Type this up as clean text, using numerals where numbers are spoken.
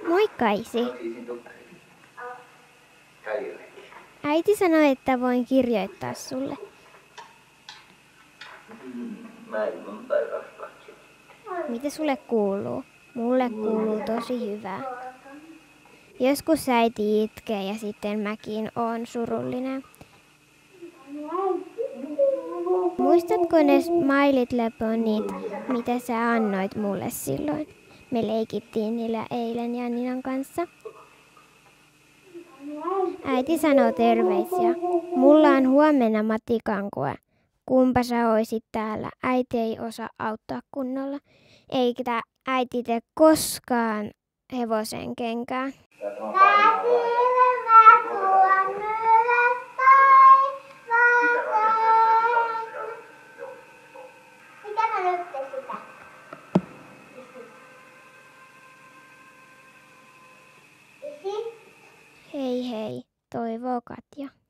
Moikka, Isi. Äiti sanoi, että voin kirjoittaa sulle. Mitä sulle kuuluu? Mulle kuuluu tosi hyvää. Joskus äiti itkee ja sitten mäkin oon surullinen. Muistatko ne My Little Ponyt, mitä sä annoit mulle silloin? Me leikittiin niillä eilen Janninan kanssa. Äiti sanoo terveisiä. Mulla on huomenna matikan koe. Kumpa sä oisit täällä? Äiti ei osaa auttaa kunnolla. Eikä äiti tee koskaan hevosen kenkää. Hei hei, toivoo Katja.